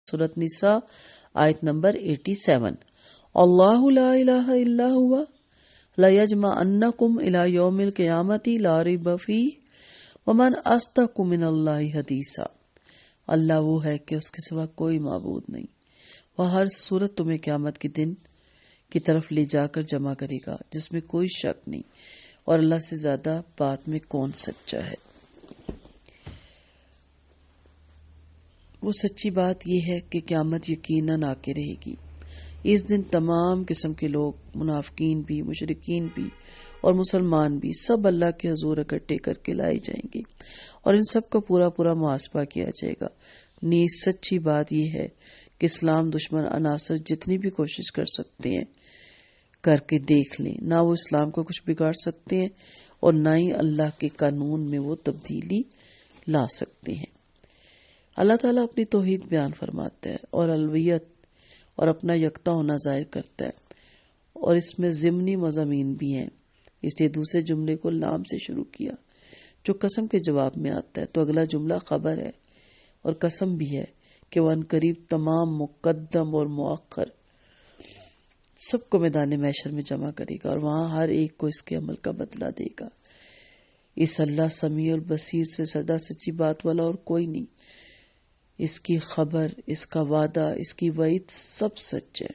سورۃ نساء آیت نمبر 87۔ اللہ لا الہ الا ہوا لیجمعنکم الی یوم القیامۃ لا ریب فیہ ومن اصدق من اللہ حدیثا۔ اللہ وہ ہے کہ اس کے سوا کوئی معبود نہیں، وہ ہر صورت تمہیں قیامت کے دن کی طرف لے جا کر جمع کرے گا جس میں کوئی شک نہیں، اور اللہ سے زیادہ بات میں کون سچا ہے۔ وہ سچی بات یہ ہے کہ قیامت یقیناً آ کے رہے گی۔ اس دن تمام قسم کے لوگ، منافقین بھی، مشرکین بھی اور مسلمان بھی، سب اللہ کے حضور اکٹھے کر کے لائے جائیں گے اور ان سب کا پورا پورا محاسبہ کیا جائے گا۔ نیز سچی بات یہ ہے کہ اسلام دشمن عناصر جتنی بھی کوشش کر سکتے ہیں کر کے دیکھ لیں، نہ وہ اسلام کو کچھ بگاڑ سکتے ہیں اور نہ ہی اللہ کے قانون میں وہ تبدیلی لا سکتے ہیں۔ اللہ تعالیٰ اپنی توحید بیان فرماتا ہے اور الوہیت اور اپنا یکتا ہونا ظاہر کرتا ہے، اور اس میں ضمنی مضامین بھی ہیں، اس لیے دوسرے جملے کو لام سے شروع کیا جو قسم کے جواب میں آتا ہے، تو اگلا جملہ خبر ہے اور قسم بھی ہے کہ وہ عنقریب تمام مقدم اور مؤخر سب کو میدان محشر میں جمع کرے گا اور وہاں ہر ایک کو اس کے عمل کا بدلہ دے گا۔ اس اللہ سمیع اور بصیر سے سدا سچی بات والا اور کوئی نہیں، اس کی خبر، اس کا وعدہ، اس کی وعید سب سچ ہے۔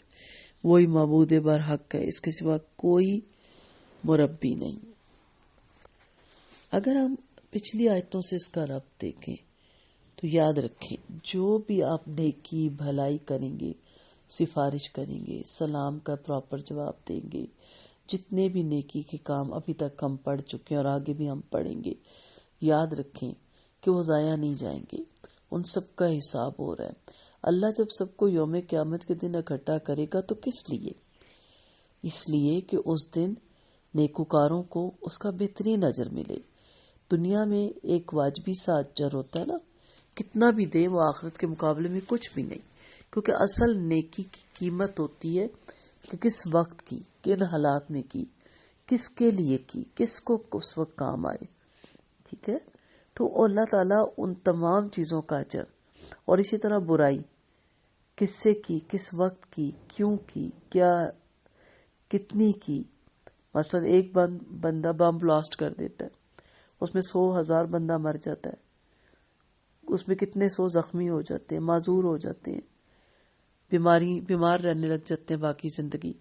وہی معبود برحق ہے، اس کے سوا کوئی مربی نہیں۔ اگر ہم پچھلی آیتوں سے اس کا ربط دیکھیں تو یاد رکھیں، جو بھی آپ نیکی بھلائی کریں گے، سفارش کریں گے، سلام کا پراپر جواب دیں گے، جتنے بھی نیکی کے کام ابھی تک ہم پڑھ چکے ہیں اور آگے بھی ہم پڑھیں گے، یاد رکھیں کہ وہ ضائع نہیں جائیں گے، ان سب کا حساب ہو رہا ہے۔ اللہ جب سب کو یوم قیامت کے دن اکٹھا کرے گا تو کس لیے؟ اس لیے کہ اس دن نیکوکاروں کو اس کا بہترین اجر ملے۔ دنیا میں ایک واجبی سا اجر ہوتا ہے نا، کتنا بھی دے وہ آخرت کے مقابلے میں کچھ بھی نہیں، کیونکہ اصل نیکی کی قیمت ہوتی ہے کہ کس وقت کی، کن حالات میں کی، کس کے لیے کی، کس کو اس وقت کام آئے۔ ٹھیک ہے، تو اللہ تعالیٰ ان تمام چیزوں کا اجر، اور اسی طرح برائی کس سے کی، کس وقت کی، کیوں کی، کیا کتنی کی۔ مثلا ایک بندہ بم بلاسٹ کر دیتا ہے، اس میں 100,000 بندہ مر جاتا ہے، اس میں کتنے 100 زخمی ہو جاتے ہیں، معذور ہو جاتے ہیں، بیمار رہنے لگ جاتے ہیں باقی زندگی۔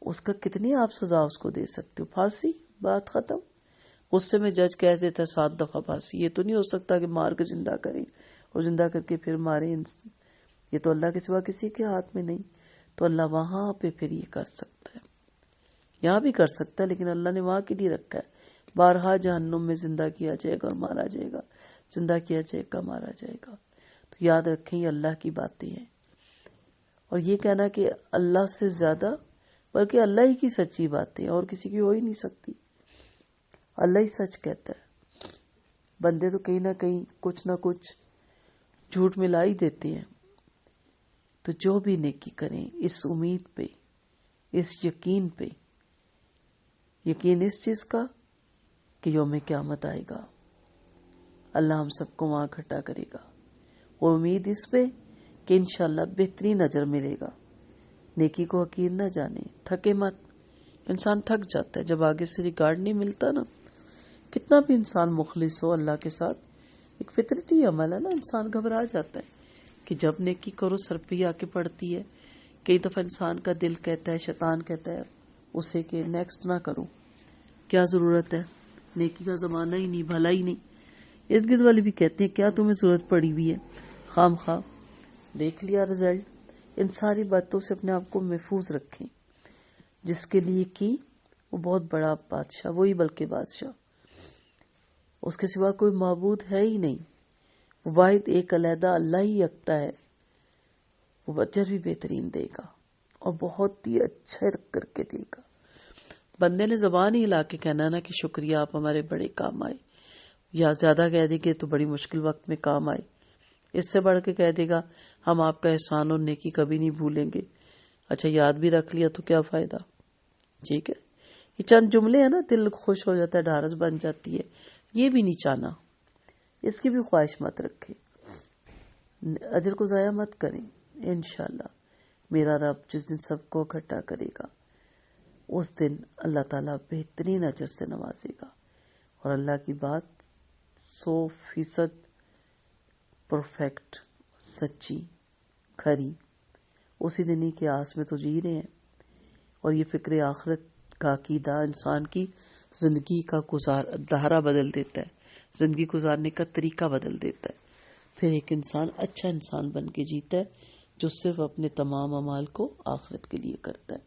اس کا کتنی آپ سزا اس کو دے سکتے ہو؟ پھانسی، بات ختم۔ غصے میں جج کہہ دیتا ہے 7 دفعہ پھانسی۔ یہ تو نہیں ہو سکتا کہ مار کے زندہ کریں اور زندہ کر کے پھر ماریں، یہ تو اللہ کے سوا کسی کے ہاتھ میں نہیں۔ تو اللہ وہاں پہ پھر یہ کر سکتا ہے، یہاں بھی کر سکتا ہے، لیکن اللہ نے وہاں کے لیے رکھا ہے، بارہا جہنم میں زندہ کیا جائے گا اور مارا جائے گا، زندہ کیا جائے گا، مارا جائے گا۔ تو یاد رکھیں یہ اللہ کی باتیں ہیں، اور یہ کہنا کہ اللہ سے زیادہ، بلکہ اللہ ہی کی سچی باتیں اور کسی کی ہو ہی نہیں سکتی، اللہ ہی سچ کہتا ہے۔ بندے تو کہیں نہ کہیں کچھ نہ کچھ جھوٹ ملا ہی دیتے ہیں۔ تو جو بھی نیکی کریں اس امید پہ، اس یقین پہ، یقین اس چیز کا کہ یوم قیامت آئے گا، اللہ ہم سب کو وہاں اکٹھا کرے گا، وہ امید اس پہ کہ انشاءاللہ بہترین اجر ملے گا۔ نیکی کو حقیر نہ جانے، تھکے مت۔ انسان تھک جاتا ہے جب آگے سے ریکارڈ نہیں ملتا نا، کتنا بھی انسان مخلص ہو اللہ کے ساتھ، ایک فطرتی عمل ہے نا، انسان گھبرا جاتا ہے کہ جب نیکی کرو سر پہ ہی آ کے پڑتی ہے۔ کئی دفعہ انسان کا دل کہتا ہے، شیطان کہتا ہے اسے کہ نیکسٹ نہ کرو، کیا ضرورت ہے، نیکی کا زمانہ ہی نہیں، بھلا ہی نہیں۔ ارد گرد والے بھی کہتے ہیں کیا تمہیں ضرورت پڑی ہوئی ہے، خام خواہ دیکھ لیا رزلٹ۔ ان ساری باتوں سے اپنے آپ کو محفوظ رکھیں۔ جس کے لیے کی وہ بہت بڑا بادشاہ، وہی بلکہ بادشاہ، اس کے سوا کوئی معبود ہے ہی نہیں، واحد ایک علیحدہ اللہ ہی یکتا ہے، وہ اجر بھی بہترین دے گا اور بہت ہی اچھا کر کے دے گا۔ بندے نے زبان ہی ہلا کے کہنا نا کہ شکریہ، آپ ہمارے بڑے کام آئے، یا زیادہ کہہ دے گے تو بڑی مشکل وقت میں کام آئے، اس سے بڑھ کے کہہ دے گا ہم آپ کا احسان اور نیکی کبھی نہیں بھولیں گے، اچھا یاد بھی رکھ لیا تو کیا فائدہ۔ ٹھیک ہے، یہ چند جملے ہیں نا، دل خوش ہو جاتا ہے، ڈھارس بن جاتی ہے، یہ بھی نہیں چاہنا، اس کی بھی خواہش مت رکھے۔ اجر کو ضائع مت کریں. انشاءاللہ میرا رب جس دن سب کو اکٹھا کرے گا اس دن اللہ تعالیٰ بہترین اجر سے نوازے گا، اور اللہ کی بات 100% پرفیکٹ، سچی، کھری. اسی دن ہی کے آس میں تو جی رہے ہیں، اور یہ فکر آخرت کا عقیدہ انسان کی زندگی کا دہرا بدل دیتا ہے، زندگی گزارنے کا طریقہ بدل دیتا ہے. پھر ایک انسان اچھا انسان بن کے جیتا ہے جو صرف اپنے تمام اعمال کو آخرت کے لیے کرتا ہے.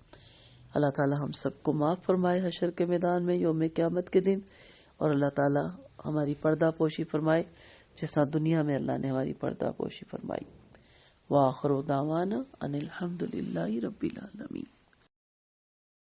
اللہ تعالی ہم سب کو معاف فرمائے حشر کے میدان میں یوم قیامت کے دن، اور اللہ تعالی ہماری پردہ پوشی فرمائے جس طرح دنیا میں اللہ نے ہماری پردہ پوشی فرمائی. وآخر دعوانا ان الحمد للہ رب العالمین.